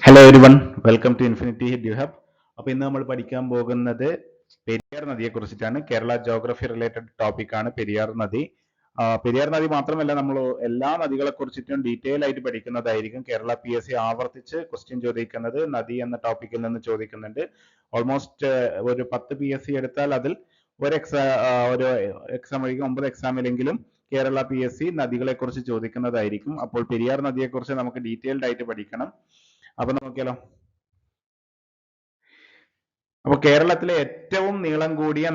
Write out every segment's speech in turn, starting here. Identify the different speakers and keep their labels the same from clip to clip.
Speaker 1: Hello everyone, welcome to infinity due hub. അപ്പോൾ ഇന്ന് നമ്മൾ പഠിക്കാൻ പോകുന്നത് പെരിയാർ നദിയെ കുറിച്ചിട്ടാണ്. കേരള ജോഗ്രഫി റിലേറ്റഡ് ടോപ്പിക്കാണ് പെരിയാർ നദി. പെരിയാർ നദി മാത്രമല്ല, നമ്മൾ എല്ലാ നദികളെ കുറിച്ചിട്ടും ഡീറ്റെയിൽ ആയിട്ട് പഠിക്കുന്നതായിരിക്കും. കേരള PSC ആവർത്തിച്ച് ക്വസ്റ്റ്യൻ ചോദിക്കുന്നത് നദി എന്ന ടോപ്പിക്കിൽ നിന്ന് ചോദിക്കുന്നുണ്ട്. ഓൾമോസ്റ്റ് ഒരു 10 PSC എടുത്താൽ അതിൽ ഒരു എക്സാം ഒഴികെ 9 എക്സാമിലെങ്കിലും കേരള PSC നദികളെ കുറിച്ച് ചോദിക്കുന്നതായിരിക്കും. അപ്പോൾ പെരിയാർ നദിയെ കുറിച്ച് നമുക്ക് ഡീറ്റെയിൽഡ് ആയിട്ട് പഠിക്കണം. അപ്പൊ നോക്കിയാലോ. അപ്പൊ കേരളത്തിലെ ഏറ്റവും നീളം കൂടിയ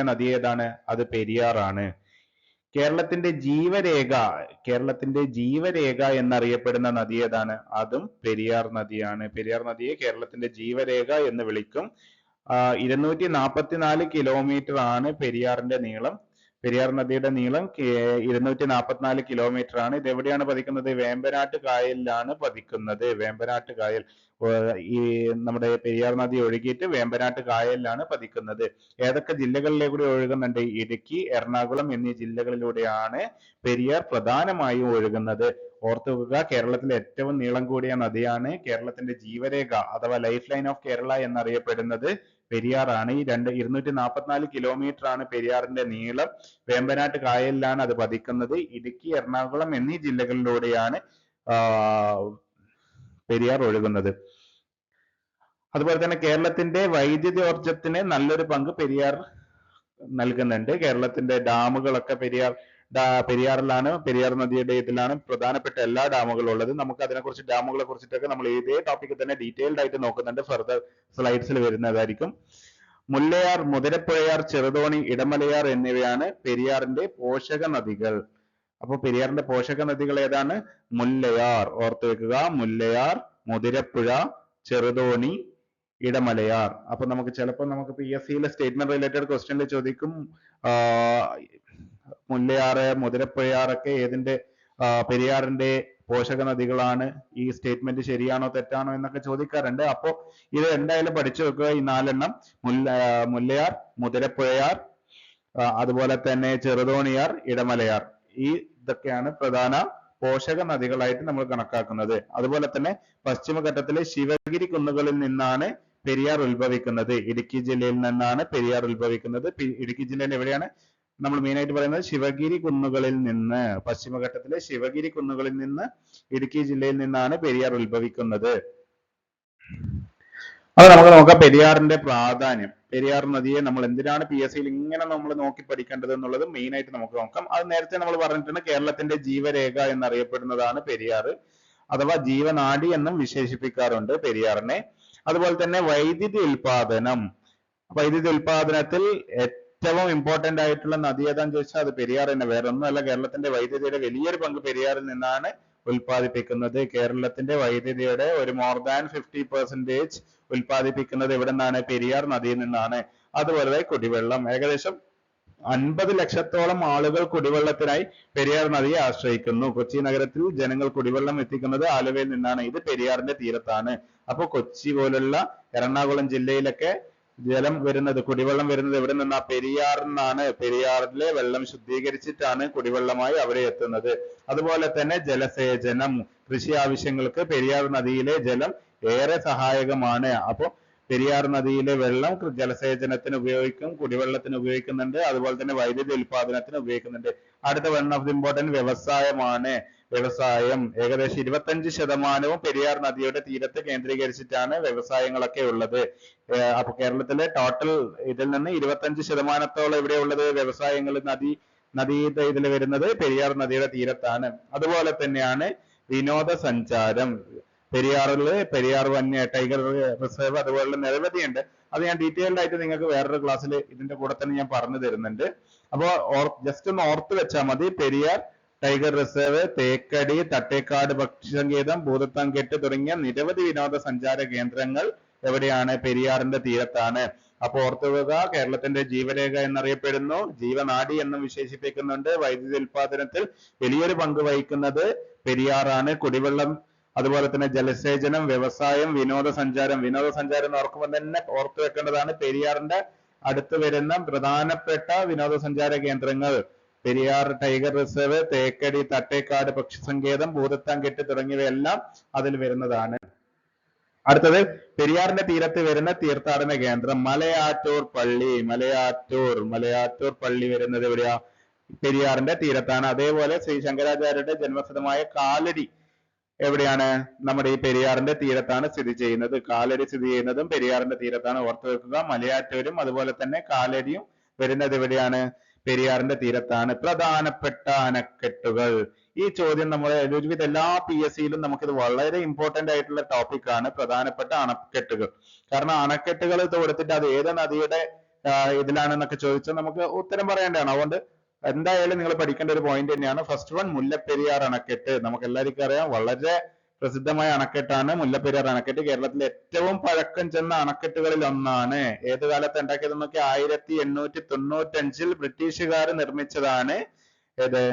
Speaker 1: നദി ഏതാണ്? അത് പെരിയാറാണ്. കേരളത്തിന്റെ ജീവരേഖ എന്നറിയപ്പെടുന്ന നദി ഏതാണ്? അതും പെരിയാർ നദിയാണ്. പെരിയാർ നദിയെ കേരളത്തിന്റെ ജീവരേഖ എന്ന് വിളിക്കും. 244 കിലോമീറ്റർ ആണ് പെരിയാറിന്റെ നീളം. പെരിയാർ നദിയുടെ നീളം 244 കിലോമീറ്റർ ആണ്. ഇത് എവിടെയാണ് പതിക്കുന്നത്? വേമ്പനാട്ട് കായലിലാണ് പതിക്കുന്നത്. വേമ്പനാട്ട് കായൽ, ഈ നമ്മുടെ പെരിയാർ നദി ഒഴുകിയിട്ട് വേമ്പനാട്ട് കായലിലാണ് പതിക്കുന്നത്. ഏതൊക്കെ ജില്ലകളിലൂടെ ഒഴുകുന്നുണ്ട്? ഇടുക്കി, എറണാകുളം എന്നീ ജില്ലകളിലൂടെയാണ് പെരിയാർ പ്രധാനമായും ഒഴുകുന്നത്. ഓർത്തു വെക്കുക, കേരളത്തിലെ ഏറ്റവും നീളം കൂടിയ നദിയാണ്. കേരളത്തിന്റെ ജീവരേഖ അഥവാ ലൈഫ് ലൈൻ ഓഫ് കേരള എന്നറിയപ്പെടുന്നത് പെരിയാറാണ്. 244 കിലോമീറ്റർ ആണ് പെരിയാറിന്റെ നീളം. വേമ്പനാട്ട് കായലിലാണ് അത് പതിക്കുന്നത്. ഇടുക്കി, എറണാകുളം എന്നീ ജില്ലകളിലൂടെയാണ് പെരിയാർ ഒഴുകുന്നത്. അതുപോലെ തന്നെ കേരളത്തിന്റെ വൈദ്യുതോർജ്ജത്തിന് നല്ലൊരു പങ്ക് പെരിയാർ നൽകുന്നുണ്ട്. കേരളത്തിന്റെ ഡാമുകളൊക്കെ പെരിയാറിലാണ്, പെരിയാർ നദിയുടെ ഇതിലാണ് പ്രധാനപ്പെട്ട എല്ലാ ഡാമുകളും ഉള്ളത്. നമുക്ക് അതിനെക്കുറിച്ച്, ഡാമുകളെ കുറിച്ചിട്ടൊക്കെ നമ്മൾ ഇതേ ടോപ്പിക്കിൽ തന്നെ ഡീറ്റെയിൽഡ് ആയിട്ട് നോക്കുന്നുണ്ട്. ഫർദർ സ്ലൈഡ്സിൽ വരുന്നതായിരിക്കും. മുല്ലയാർ, മുതിരപ്പുഴയാർ, ചെറുതോണി, ഇടമലയാർ എന്നിവയാണ് പെരിയാറിന്റെ പോഷക നദികൾ. അപ്പോൾ പെരിയാറിന്റെ പോഷക നദികൾ ഏതാണ്? മുല്ലയാർ. ഓർത്തു വെക്കുക, മുല്ലയാർ, മുതിരപ്പുഴ, ചെറുതോണി, ഇടമലയാർ. അപ്പൊ നമുക്ക് PSCയിലെ സ്റ്റേറ്റ്മെന്റ് റിലേറ്റഡ് ക്വസ്റ്റ്യനിൽ ചോദിക്കും, മുല്ലയാറ്, മുതിരപ്പുഴയാറൊക്കെ പെരിയാറിന്റെ പോഷക നദികളാണ്. ഈ സ്റ്റേറ്റ്മെന്റ് ശരിയാണോ തെറ്റാണോ എന്നൊക്കെ ചോദിക്കാറുണ്ട്. അപ്പോ ഇത് എന്തായാലും പഠിച്ചു വെക്കുക. ഈ 4 എണ്ണം, മുല്ലയാർ, മുതിരപ്പുഴയാർ, അതുപോലെ തന്നെ ചെറുതോണിയാർ, ഇടമലയാർ, ഇതൊക്കെയാണ് പ്രധാന പോഷക നദികളായിട്ട് നമ്മൾ കണക്കാക്കുന്നത്. അതുപോലെ തന്നെ പശ്ചിമഘട്ടത്തിലെ ശിവഗിരി കുന്നുകളിൽ നിന്നാണ് പെരിയാർ ഉത്ഭവിക്കുന്നത്. ഇടുക്കി ജില്ലയിൽ നിന്നാണ് പെരിയാർ ഉത്ഭവിക്കുന്നത്. ഇടുക്കി ജില്ലയിൽ എവിടെയാണ്? നമ്മൾ മെയിൻ ആയിട്ട് പറയുന്നത് ശിവഗിരി കുന്നുകളിൽ നിന്ന്, പശ്ചിമഘട്ടത്തിലെ ശിവഗിരി കുന്നുകളിൽ നിന്ന്, ഇടുക്കി ജില്ലയിൽ നിന്നാണ് പെരിയാർ ഉത്ഭവിക്കുന്നത്. അത് നമുക്ക് നോക്കാം. പെരിയാറിന്റെ പ്രാധാന്യം, പെരിയാർ നദിയെ നമ്മൾ എന്തിനാണ് PSCയിൽ ഇങ്ങനെ നമ്മൾ നോക്കി പഠിക്കേണ്ടത് എന്നുള്ളത് മെയിൻ ആയിട്ട് നമുക്ക് നോക്കാം. അത് നേരത്തെ നമ്മൾ പറഞ്ഞിട്ടുണ്ട്, കേരളത്തിന്റെ ജീവരേഖ എന്നറിയപ്പെടുന്നതാണ് പെരിയാർ, അഥവാ ജീവനാഡി എന്നും വിശേഷിപ്പിക്കാറുണ്ട് പെരിയാറിനെ. അതുപോലെ തന്നെ വൈദ്യുതി ഉൽപാദനത്തിൽ ഏറ്റവും ഇമ്പോർട്ടന്റ് ആയിട്ടുള്ള നദി ഏതാന്ന് ചോദിച്ചാൽ അത് പെരിയാർ തന്നെ. വേറെ ഒന്നുമല്ല, കേരളത്തിന്റെ വൈദ്യുതിയുടെ വലിയൊരു പങ്ക് പെരിയാറിൽ നിന്നാണ് ഉൽപ്പാദിപ്പിക്കുന്നത്. കേരളത്തിന്റെ വൈദ്യുതിയുടെ ഒരു more than 50% ഉൽപ്പാദിപ്പിക്കുന്നത് എവിടെ നിന്നാണ്? പെരിയാർ നദിയിൽ നിന്നാണ്. അതുപോലെ കുടിവെള്ളം, ഏകദേശം 50 ലക്ഷത്തോളം ആളുകൾ കുടിവെള്ളത്തിനായി പെരിയാർ നദിയെ ആശ്രയിക്കുന്നു. കൊച്ചി നഗരത്തിൽ ജനങ്ങൾ കുടിവെള്ളം എത്തിക്കുന്നത് ആലുവയിൽ നിന്നാണ്. ഇത് പെരിയാറിന്റെ തീരത്താണ്. അപ്പോൾ കൊച്ചി പോലുള്ള എറണാകുളം ജില്ലയിലൊക്കെ കുടിവെള്ളം വരുന്നത് എവിടെ നിന്നാ? പെരിയാറിൽ നിന്നാണ്. പെരിയാറിലെ വെള്ളം ശുദ്ധീകരിച്ചിട്ടാണ് കുടിവെള്ളമായി അവിടെ എത്തുന്നത്. അതുപോലെ തന്നെ ജലസേചനം, കൃഷി ആവശ്യങ്ങൾക്ക് പെരിയാർ നദിയിലെ ജലം ഏറെ സഹായകമാണ്. അപ്പോൾ പെരിയാർ നദിയിലെ വെള്ളം ജലസേചനത്തിന് ഉപയോഗിക്കും, കുടിവെള്ളത്തിന് ഉപയോഗിക്കുന്നുണ്ട്, അതുപോലെ തന്നെ വൈദ്യുതി ഉൽപാദനത്തിന് ഉപയോഗിക്കുന്നുണ്ട്. അടുത്ത വൺ ഓഫ് ദി ഇമ്പോർട്ടന്റ് വ്യവസായമാണ്. വ്യവസായം ഏകദേശം 25% പെരിയാർ നദിയുടെ തീരത്ത് കേന്ദ്രീകരിച്ചിട്ടാണ് വ്യവസായങ്ങളൊക്കെ ഉള്ളത്. അപ്പൊ കേരളത്തിലെ ടോട്ടൽ ഇതിൽ നിന്ന് 25%-ഓളം ഇവിടെ ഉള്ളത് വ്യവസായങ്ങൾ ഇതിൽ വരുന്നത് പെരിയാർ നദിയുടെ തീരത്താണ്. അതുപോലെ തന്നെയാണ് വിനോദസഞ്ചാരം. പെരിയാർ ടൈഗർ റിസർവ് അതുപോലുള്ള നിരവധിയുണ്ട്. അത് ഞാൻ ഡീറ്റെയിൽഡ് ആയിട്ട് നിങ്ങൾക്ക് വേറൊരു ക്ലാസ്സിൽ ഇതിന്റെ കൂടെ തന്നെ ഞാൻ പറഞ്ഞു തരുന്നുണ്ട്. അപ്പോൾ ജസ്റ്റ് ഒന്ന് ഓർത്ത് വെച്ചാൽ മതി. പെരിയാർ ടൈഗർ റിസർവ്, തേക്കടി, തട്ടേക്കാട് പക്ഷിസങ്കേതം, ഭൂതത്താൻകെട്ട് തുടങ്ങിയ നിരവധി വിനോദസഞ്ചാര കേന്ദ്രങ്ങൾ എവിടെയാണ്? പെരിയാറിന്റെ തീരത്താണ്. അപ്പൊ ഓർത്തു വെക്കുക, കേരളത്തിന്റെ ജീവരേഖ എന്നറിയപ്പെടുന്നു, ജീവനാഡി എന്നും വിശേഷിപ്പിക്കുന്നുണ്ട്. വൈദ്യുതി ഉൽപാദനത്തിൽ വലിയൊരു പങ്ക് വഹിക്കുന്നത് പെരിയാറാണ്. കുടിവെള്ളം, അതുപോലെ തന്നെ ജലസേചനം, വ്യവസായം, വിനോദസഞ്ചാരം എന്ന് ഓർക്കുമ്പോൾ തന്നെ ഓർത്തു വെക്കേണ്ടതാണ് പെരിയാറിന്റെ അടുത്ത് വരുന്ന പ്രധാനപ്പെട്ട വിനോദസഞ്ചാര കേന്ദ്രങ്ങൾ. പെരിയാർ ടൈഗർ റിസർവ്, തേക്കടി തട്ടേക്കാട് പക്ഷി സങ്കേതം, ഭൂതത്താൻകെട്ട് തുടങ്ങിയവയെല്ലാം അതിൽ വരുന്നതാണ്. അടുത്തത് പെരിയാറിന്റെ തീരത്ത് വരുന്ന തീർത്ഥാടന കേന്ദ്രം മലയാറ്റൂർ പള്ളി. മലയാറ്റൂർ പള്ളി വരുന്നത് എവിടെയാ? പെരിയാറിന്റെ തീരത്താണ്. അതേപോലെ ശ്രീ ശങ്കരാചാര്യരുടെ ജന്മസ്ഥലമായ കാലടി എവിടെയാണ്? നമ്മുടെ ഈ പെരിയാറിന്റെ തീരത്താണ് സ്ഥിതി ചെയ്യുന്നത്. കാലടി സ്ഥിതി ചെയ്യുന്നതും പെരിയാറിന്റെ തീരത്താണ്. ഓർത്തു വെക്കുക. മലയാറ്റൂരും അതുപോലെ തന്നെ കാലടിയും വരുന്നത് എവിടെയാണ്? പെരിയാറിന്റെ തീരത്താണ്. പ്രധാനപ്പെട്ട അണക്കെട്ടുകൾ. ഈ ചോദ്യം നമ്മുടെ ഒരുവിധ എല്ലാ PSC-യിലും നമുക്കിത് വളരെ ഇമ്പോർട്ടന്റ് ആയിട്ടുള്ള ടോപ്പിക് ആണ്. പ്രധാനപ്പെട്ട അണക്കെട്ടുകൾ. കാരണം അണക്കെട്ടുകൾ കൊടുത്തിട്ട് അത് ഏത് നദിയുടെ ഇതിലാണെന്നൊക്കെ ചോദിച്ചാൽ നമുക്ക് ഉത്തരം പറയേണ്ടതാണ്. അതുകൊണ്ട് എന്തായാലും നിങ്ങൾ പഠിക്കേണ്ട ഒരു പോയിന്റ് തന്നെയാണ്. ഫസ്റ്റ് വൺ മുല്ലപ്പെരിയാർ അണക്കെട്ട്. നമുക്ക് എല്ലാവർക്കും അറിയാം, വളരെ പ്രസിദ്ധമായ അണക്കെട്ടാണ് മുല്ലപ്പെരിയാർ അണക്കെട്ട്. കേരളത്തിലെ ഏറ്റവും പഴക്കം ചെന്ന അണക്കെട്ടുകളിൽ ഒന്നാണ്. ഏത് കാലത്ത് ഉണ്ടാക്കിയതെന്നൊക്കെ 1895 ബ്രിട്ടീഷുകാർ നിർമ്മിച്ചതാണ്. ഏത്?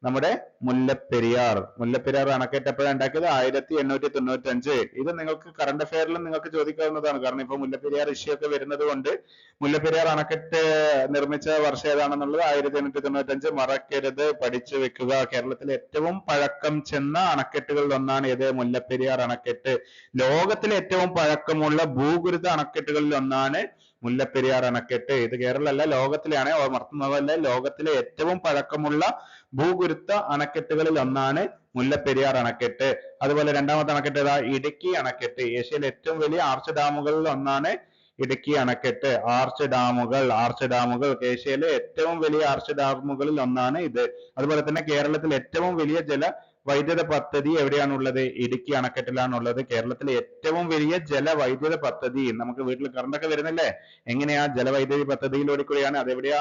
Speaker 1: നമ്മുടെ മുല്ലപ്പെരിയാർ അണക്കെട്ട് എപ്പോഴാണ് ഉണ്ടാക്കിയത്? 1895. ഇത് നിങ്ങൾക്ക് കറണ്ട് അഫയറിലും നിങ്ങൾക്ക് ചോദിക്കാവുന്നതാണ്. കാരണം ഇപ്പൊ മുല്ലപ്പെരിയാർ ഇഷ്യൂ ഒക്കെ വരുന്നത് കൊണ്ട് മുല്ലപ്പെരിയാർ അണക്കെട്ട് നിർമ്മിച്ച വർഷം ഏതാണെന്നുള്ളത് 1895 മറക്കരുത്, പഠിച്ചു വെക്കുക. കേരളത്തിലെ ഏറ്റവും പഴക്കം ചെന്ന അണക്കെട്ടുകളിൽ ഒന്നാണ് ഏത്? മുല്ലപ്പെരിയാർ അണക്കെട്ട്. ലോകത്തിലെ ഏറ്റവും പഴക്കമുള്ള ഭൂഗുരുത അണക്കെട്ടുകളിൽ ഒന്നാണ് മുല്ലപ്പെരിയാർ അണക്കെട്ട്. ഇത് കേരളമല്ല, ലോകത്തിലെയാണ്, മറക്കുന്നതല്ല. ലോകത്തിലെ ഏറ്റവും പഴക്കമുള്ള ഭൂഗുരുത്ത അണക്കെട്ടുകളിൽ ഒന്നാണ് മുല്ലപ്പെരിയാർ അണക്കെട്ട്. അതുപോലെ രണ്ടാമത്തെ അണക്കെട്ട് ഏതാ? ഇടുക്കി അണക്കെട്ട്. ഏഷ്യയിലെ ഏറ്റവും വലിയ ആർച്ച് ഡാമുകളിൽ ഒന്നാണ് ഇടുക്കി അണക്കെട്ട്. ആർച്ച് ഡാമുകൾ ഏഷ്യയിലെ ഏറ്റവും വലിയ ആർച്ച് ഡാമുകളിൽ ഒന്നാണ് ഇത്. അതുപോലെ തന്നെ കേരളത്തിലെ ഏറ്റവും വലിയ ജലവൈദ്യുത പദ്ധതി എവിടെയാണുള്ളത്? ഇടുക്കി അണക്കെട്ടിലാണുള്ളത്. കേരളത്തിലെ ഏറ്റവും വലിയ ജലവൈദ്യുത പദ്ധതി. നമുക്ക് വീട്ടിൽ കറണ്ട് ഒക്കെ വരുന്നില്ലേ? എങ്ങനെയാ? ജലവൈദ്യുതി പദ്ധതിയിലൂടെ കൂടിയാണ്. അതെവിടെയാ?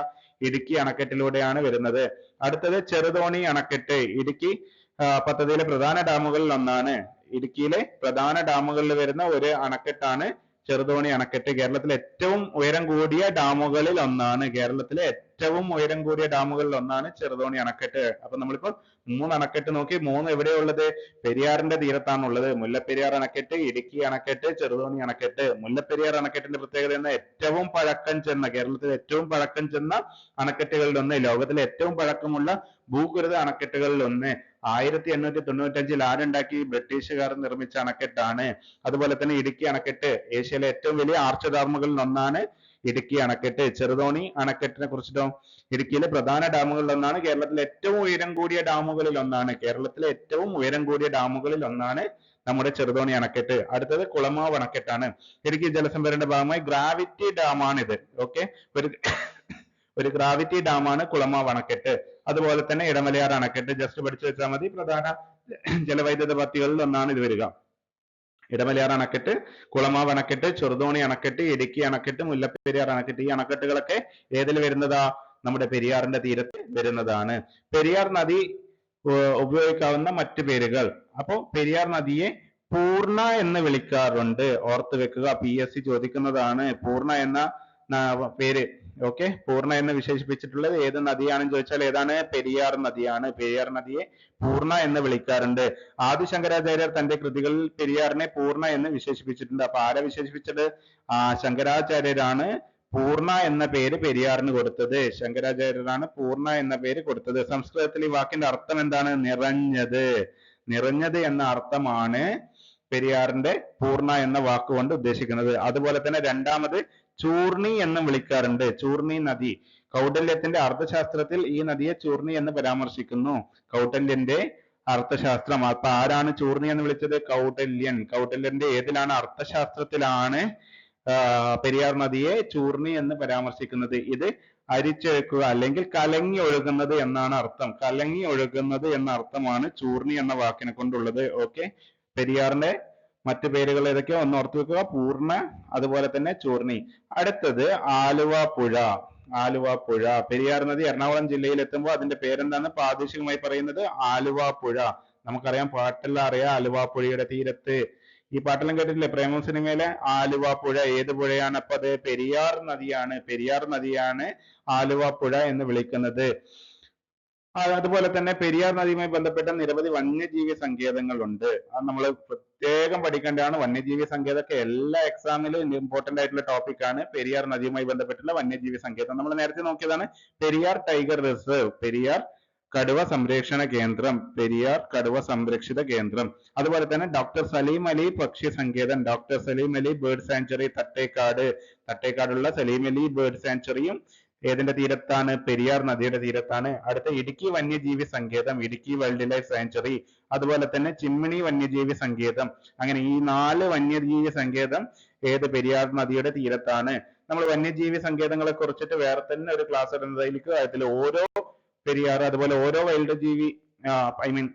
Speaker 1: ഇടുക്കി അണക്കെട്ടിലൂടെയാണ് വരുന്നത്. അടുത്തത് ചെറുതോണി അണക്കെട്ട്. ഇടുക്കി പദ്ധതിയിലെ പ്രധാന ഡാമുകളിൽ ഒന്നാണ്. ഇടുക്കിയിലെ പ്രധാന ഡാമുകളിൽ വരുന്ന ഒരു അണക്കെട്ടാണ് ചെറുതോണി അണക്കെട്ട്. കേരളത്തിലെ ഏറ്റവും ഉയരം കൂടിയ ഡാമുകളിൽ ഒന്നാണ്. ചെറുതോണി അണക്കെട്ട്. അപ്പൊ നമ്മളിപ്പോ 3 അണക്കെട്ട് നോക്കി. 3 എവിടെയുള്ളത്? പെരിയാറിന്റെ തീരത്താണുള്ളത്. മുല്ലപ്പെരിയാർ അണക്കെട്ട്, ഇടുക്കി അണക്കെട്ട്, ചെറുതോണി അണക്കെട്ട്. മുല്ലപ്പെരിയാർ അണക്കെട്ടിന്റെ പ്രത്യേകത എന്ന ഏറ്റവും പഴക്കം ചെന്ന, കേരളത്തിലെ ഏറ്റവും പഴക്കം ചെന്ന അണക്കെട്ടുകളിൽ ഒന്ന്, ലോകത്തിലെ ഏറ്റവും പഴക്കമുള്ള ഭൂഗുരുത അണക്കെട്ടുകളിൽ ഒന്ന്. 1895 ആരുണ്ടാക്കി? ബ്രിട്ടീഷുകാർ നിർമ്മിച്ച അണക്കെട്ടാണ്. അതുപോലെ തന്നെ ഇടുക്കി അണക്കെട്ട് ഏഷ്യയിലെ ഏറ്റവും വലിയ ആർച്ച് ഡാമുകളിൽ ഒന്നാണ് ഇടുക്കി അണക്കെട്ട്. ചെറുതോണി അണക്കെട്ടിനെ കുറിച്ചിട്ടോ? ഇടുക്കിയിലെ പ്രധാന ഡാമുകളിൽ ഒന്നാണ്. കേരളത്തിലെ ഏറ്റവും ഉയരം കൂടിയ ഡാമുകളിൽ ഒന്നാണ് നമ്മുടെ ചെറുതോണി അണക്കെട്ട്. അടുത്തത് കുളമാവ് അണക്കെട്ടാണ്. ഇടുക്കി ജലസംഭരണിയുടെ ഭാഗമായി ഗ്രാവിറ്റി ഡാമാണിത്. ഓക്കെ, ഒരു ഗ്രാവിറ്റി ഡാമാണ് കുളമാവ് അണക്കെട്ട്. അതുപോലെ തന്നെ ഇടമലയാർ അണക്കെട്ട്. ജസ്റ്റ് പഠിച്ചു വെച്ചാൽ മതി. പ്രധാന ജലവൈദ്യുത പദ്ധതികളിൽ ഒന്നാണ് ഇത് വരിക. ഇടമലയാർ അണക്കെട്ട്, കുളമാവ് അണക്കെട്ട്, ചെറുതോണി അണക്കെട്ട്, ഇടുക്കി അണക്കെട്ട്, മുല്ലപ്പെരിയാർ അണക്കെട്ട്. ഈ അണക്കെട്ടുകളൊക്കെ ഏതിൽ വരുന്നതാ? നമ്മുടെ പെരിയാറിന്റെ തീരത്ത് വരുന്നതാണ്. പെരിയാർ നദി ഉപയോഗിക്കാവുന്ന മറ്റു പേരുകൾ. അപ്പോ പെരിയാർ നദിയെ പൂർണ്ണ എന്ന് വിളിക്കാറുണ്ട്. ഓർത്തു വെക്കുക, PSC ചോദിക്കുന്നതാണ് പൂർണ്ണ എന്ന പേര്. ഓക്കെ, പൂർണ്ണ എന്ന് വിശേഷിപ്പിച്ചിട്ടുള്ളത് ഏത് നദിയാണെന്ന് ചോദിച്ചാൽ ഏതാണ്? പെരിയാർ നദിയാണ്. പെരിയാർ നദിയെ പൂർണ്ണ എന്ന് വിളിക്കാറുണ്ട്. ആദി ശങ്കരാചാര്യർ തന്റെ കൃതികളിൽ പെരിയാറിനെ പൂർണ്ണ എന്ന് വിശേഷിപ്പിച്ചിട്ടുണ്ട്. അപ്പൊ ആരാ വിശേഷിപ്പിച്ചത്? ശങ്കരാചാര്യരാണ് പൂർണ്ണ എന്ന പേര് പെരിയാറിന് കൊടുത്തത്. ശങ്കരാചാര്യരാണ് പൂർണ്ണ എന്ന പേര് കൊടുത്തത്. സംസ്കൃതത്തിൽ ഈ വാക്കിന്റെ അർത്ഥം എന്താണ്? നിറഞ്ഞത് എന്ന അർത്ഥമാണ് പെരിയാറിന്റെ പൂർണ്ണ എന്ന വാക്കുകൊണ്ട് ഉദ്ദേശിക്കുന്നത്. അതുപോലെ തന്നെ രണ്ടാമത് ചൂർണി എന്നും വിളിക്കാറുണ്ട്. ചൂർണി നദി. കൗടില്യത്തിന്റെ അർത്ഥശാസ്ത്രത്തിൽ ഈ നദിയെ ചൂർണി എന്ന് പരാമർശിക്കുന്നു. കൗടില്യന്റെ അർത്ഥശാസ്ത്രം. അപ്പൊ ആരാണ് ചൂർണി എന്ന് വിളിച്ചത്? കൗടില്യന്റെ ഏതിലാണ്? അർത്ഥശാസ്ത്രത്തിലാണ് പെരിയാർ നദിയെ ചൂർണി എന്ന് പരാമർശിക്കുന്നത്. ഇത് അരിച്ചൊഴുക്കുക അല്ലെങ്കിൽ കലങ്ങി ഒഴുകുന്നത് എന്നാണ് അർത്ഥം. കലങ്ങി ഒഴുകുന്നത് എന്ന അർത്ഥമാണ് ചൂർണി എന്ന വാക്കിനെ കൊണ്ടുള്ളത്. ഓക്കെ, പെരിയാറിന്റെ മറ്റു പേരുകൾ ഏതൊക്കെയോ ഒന്ന് ഓർത്തു വെക്കുക. പൂർണ്ണ, അതുപോലെ തന്നെ ചൂർണി. അടുത്തത് ആലുവ പുഴ. പെരിയാർ നദി എറണാകുളം ജില്ലയിൽ എത്തുമ്പോൾ അതിന്റെ പേരെന്താണ് പ്രാദേശികമായി പറയുന്നത്? ആലുവ പുഴ. നമുക്കറിയാം, പാട്ടെല്ലാം അറിയാം. ആലുവ പുഴയുടെ തീരത്ത്. ഈ പാട്ടെല്ലാം കേട്ടിട്ടില്ലേ? പ്രേമം സിനിമയിലെ ആലുവ പുഴ ഏത് പുഴയാണ്? അപ്പൊ അത് പെരിയാർ നദിയാണ്. ആലുവ പുഴ എന്ന് വിളിക്കുന്നത്. അതുപോലെ തന്നെ പെരിയാർ നദിയുമായി ബന്ധപ്പെട്ട നിരവധി വന്യജീവി സങ്കേതങ്ങളുണ്ട്. അത് നമ്മൾ പ്രത്യേകം പഠിക്കേണ്ടതാണ്. വന്യജീവി സങ്കേതമൊക്കെ എല്ലാ എക്സാമിലും ഇമ്പോർട്ടന്റ് ആയിട്ടുള്ള ടോപ്പിക് ആണ്. പെരിയാർ നദിയുമായി ബന്ധപ്പെട്ടുള്ള വന്യജീവി സങ്കേതം നമ്മൾ നേരത്തെ നോക്കിയതാണ്. പെരിയാർ ടൈഗർ റിസർവ്, പെരിയാർ കടുവ സംരക്ഷണ കേന്ദ്രം, പെരിയാർ കടുവ സംരക്ഷിത കേന്ദ്രം. അതുപോലെ തന്നെ ഡോക്ടർ സലീം അലി പക്ഷി സങ്കേതം, doctor Salim Ali bird sanctuary Thattekad, തട്ടേക്കാടുള്ള സലീം അലി ബേർഡ് സാങ്ച്വറിയും ഏതിന്റെ തീരത്താണ്? പെരിയാർ നദിയുടെ തീരത്താണ്. അടുത്ത ഇടുക്കി വന്യജീവി സങ്കേതം, ഇടുക്കി വൈൽഡ് ലൈഫ് സാങ്ച്വറി. അതുപോലെ തന്നെ ചിമ്മിണി വന്യജീവി സങ്കേതം. അങ്ങനെ ഈ 4 വന്യജീവി സങ്കേതം ഏത്? പെരിയാർ നദിയുടെ തീരത്താണ്. നമ്മൾ വന്യജീവി സങ്കേതങ്ങളെ കുറിച്ചിട്ട് വേറെ തന്നെ ഒരു ക്ലാസ് ഇടുന്നതായിരിക്കും. അതിൽ ഓരോ പെരിയാർ അതുപോലെ ഓരോ വൈൽഡ് ജീവി ഐ മീൻ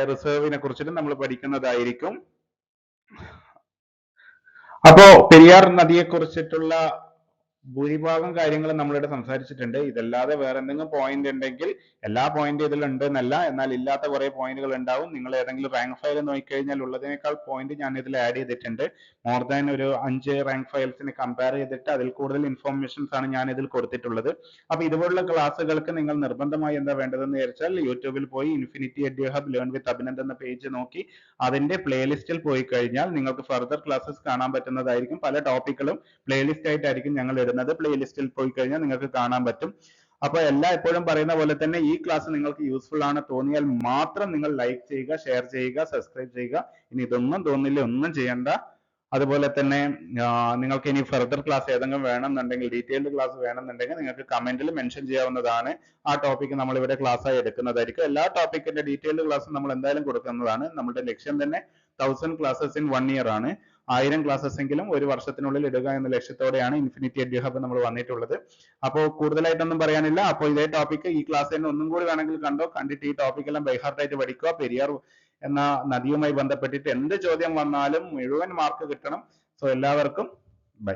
Speaker 1: റിസർവിനെ കുറിച്ചിട്ട് നമ്മൾ പഠിക്കുന്നതായിരിക്കും. അപ്പോ പെരിയാർ നദിയെ കുറിച്ചിട്ടുള്ള ഭൂരിഭാഗം കാര്യങ്ങളും നമ്മളിവിടെ സംസാരിച്ചിട്ടുണ്ട്. ഇതല്ലാതെ വേറെ എന്തെങ്കിലും പോയിന്റ് ഉണ്ടെങ്കിൽ, എല്ലാ പോയിന്റ് ഇതിൽ ഉണ്ട് എന്നല്ല, എന്നാൽ ഇല്ലാത്ത കുറെ പോയിന്റുകൾ ഉണ്ടാവും. നിങ്ങൾ ഏതെങ്കിലും റാങ്ക് ഫയൽ നോക്കിക്കഴിഞ്ഞാൽ ഉള്ളതിനേക്കാൾ പോയിന്റ് ഞാൻ ഇതിൽ ആഡ് ചെയ്തിട്ടുണ്ട്. മോർ ദാൻ ഒരു 5 റാങ്ക് ഫയൽസിനെ കമ്പയർ ചെയ്തിട്ട് അതിൽ കൂടുതൽ ഇൻഫോർമേഷൻസ് ആണ് ഞാൻ ഇതിൽ കൊടുത്തിട്ടുള്ളത്. അപ്പൊ ഇതുപോലുള്ള ക്ലാസ്സുകൾക്ക് നിങ്ങൾ നിർബന്ധമായി എന്താ വേണ്ടതെന്ന് വിചാരിച്ചാൽ യൂട്യൂബിൽ പോയി infinity edu hub learn with Abhinand എന്ന പേജ് നോക്കി അതിന്റെ പ്ലേലിസ്റ്റിൽ പോയി കഴിഞ്ഞാൽ നിങ്ങൾക്ക് ഫർദർ ക്ലാസ്സസ് കാണാൻ പറ്റുന്നതായിരിക്കും. പല ടോപ്പിക്കുകളും പ്ലേലിസ്റ്റ് ആയിട്ടായിരിക്കും ഞങ്ങൾ ഇടുന്നത്. പ്ലേലിസ്റ്റിൽ പോയി കഴിഞ്ഞാൽ നിങ്ങൾക്ക് കാണാൻ പറ്റും. അപ്പൊ എപ്പോഴും പറയുന്ന പോലെ തന്നെ ഈ ക്ലാസ് നിങ്ങൾക്ക് യൂസ്ഫുൾ ആണ് തോന്നിയാൽ മാത്രം നിങ്ങൾ ലൈക്ക് ചെയ്യുക, ഷെയർ ചെയ്യുക, സബ്സ്ക്രൈബ് ചെയ്യുക. ഇനി ഇതൊന്നും തോന്നില്ല, ഒന്നും ചെയ്യണ്ട. അതുപോലെ തന്നെ നിങ്ങൾക്ക് ഇനി ഫർദർ ക്ലാസ് ഏതെങ്കിലും വേണമെന്നുണ്ടെങ്കിൽ, ഡീറ്റെയിൽഡ് ക്ലാസ് വേണമെന്നുണ്ടെങ്കിൽ നിങ്ങൾക്ക് കമന്റിൽ മെൻഷൻ ചെയ്യാവുന്നതാണ്. ആ ടോപ്പിക് നമ്മൾ ഇവിടെ ക്ലാസ് ആയി എടുക്കുന്നതായിരിക്കും. എല്ലാ ടോപ്പിക്കിന്റെ ഡീറ്റെയിൽഡ് ക്ലാസ് നമ്മൾ എന്തായാലും കൊടുക്കുന്നതാണ്. നമ്മുടെ ലക്ഷ്യം തന്നെ 1000 ക്ലാസ്സസ് ഇൻ 1 ഇയർ ആണ്. 1000 ക്ലാസ്സസ് എങ്കിലും ഒരു വർഷത്തിനുള്ളിൽ ഇടുക എന്ന ലക്ഷ്യത്തോടെയാണ് ഇൻഫിനിറ്റി എഡ്യൂ ഹബ് നമ്മൾ വന്നിട്ടുള്ളത്. അപ്പോൾ കൂടുതലായിട്ടൊന്നും പറയാനില്ല. അപ്പോൾ ഇതേ ടോപ്പിക് ഈ ക്ലാസ് തന്നെ ഒന്നും കൂടി വേണമെങ്കിൽ കണ്ടോ, കണ്ടിട്ട് ഈ ടോപ്പിക് എല്ലാം ബൈഹാർട്ട് ആയിട്ട് പഠിക്കുക. പെരിയാർ എന്ന നദിയുമായി ബന്ധപ്പെട്ടിട്ട് എന്ത് ചോദ്യം വന്നാലും മുഴുവൻ മാർക്ക് കിട്ടണം. സോ എല്ലാവർക്കും ബൈ.